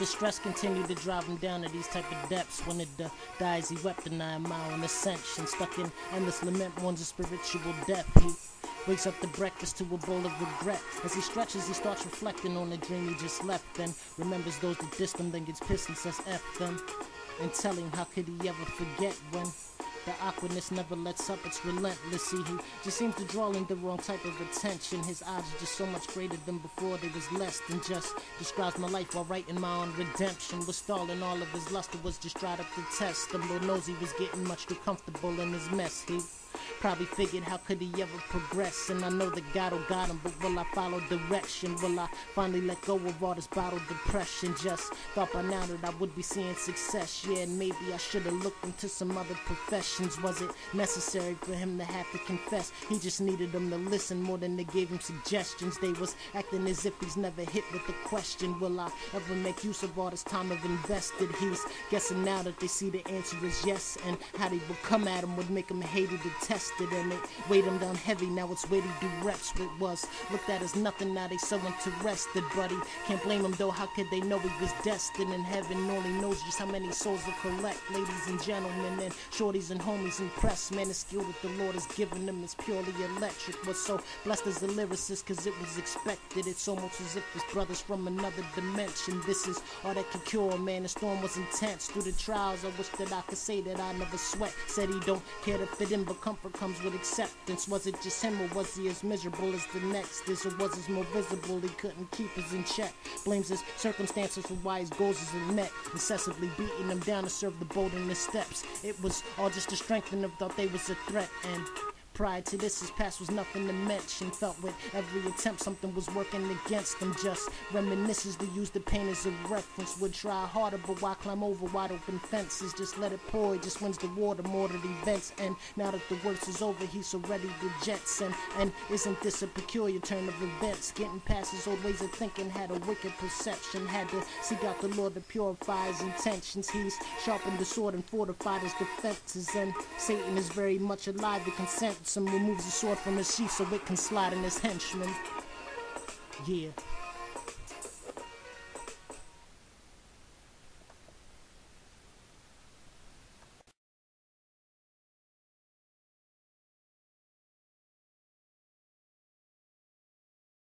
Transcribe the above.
the stress continued to drive him down to these type of depths. When it dies, he wept a 9-mile ascension, stuck in endless lament, mourns a spiritual death. He wakes up to breakfast to a bowl of regret. As he stretches, he starts reflecting on the dream he just left. Then remembers those that dissed him, then gets pissed and says F them. And tell him, how could he ever forget when the awkwardness never lets up, it's relentless. See, he just seems to draw in the wrong type of attention. His odds are just so much greater than before. They was less than just. Describes my life while writing my own redemption. Was stalling all of his luster, was just tried up to test. The Lord knows he was getting much too comfortable in his mess. He probably figured, how could he ever progress? And I know that God will guide him, but will I follow direction? Will I finally let go of all this bottled depression? Just thought by now that I would be seeing success. Yeah, and maybe I should have looked into some other professions. Was it necessary for him to have to confess? He just needed them to listen more than they gave him suggestions. They was acting as if he's never hit with the question, will I ever make use of all this time I've invested? He's guessing now that they see the answer is yes, and how they would come at him would make him hate it, detested, and it weighed him down heavy. Now it's way to do reps. It was looked at as nothing, now they so interested. But he can't blame him though, how could they know he was destined? And heaven only knows just how many souls will collect. Ladies and gentlemen and shorties and homies impressed. Man, the skill that the Lord has given him is purely electric. Was so blessed as a lyricist cause it was expected. It's almost as if his brother's from another dimension. This is all that could cure, man. The storm was intense. Through the trials, I wish that I could say that I never sweat. Said he don't care to fit in, but comfort comes with acceptance. Was it just him, or was he as miserable as the next is? Or was he more visible, he couldn't keep us in check? Blames his circumstances for why his goals isn't met. Incessantly beating them down to serve the bold in the steps. It was all just to strengthen them, thought they was a threat. And prior to this, his past was nothing to mention. Felt with every attempt something was working against him. Just reminiscences to use the pain as a reference. Would try harder, but why climb over wide open fences? Just let it pour, he just wins the water more than events. And now that the worst is over, he's so ready to jetson. And isn't this a peculiar turn of events? Getting past his old ways of thinking, had a wicked perception. Had to seek out the Lord to purify his intentions. He's sharpened the sword and fortified his defenses. And Satan is very much alive to consent. Some removes the sword from his sheath so it can slide in his henchman. Yeah.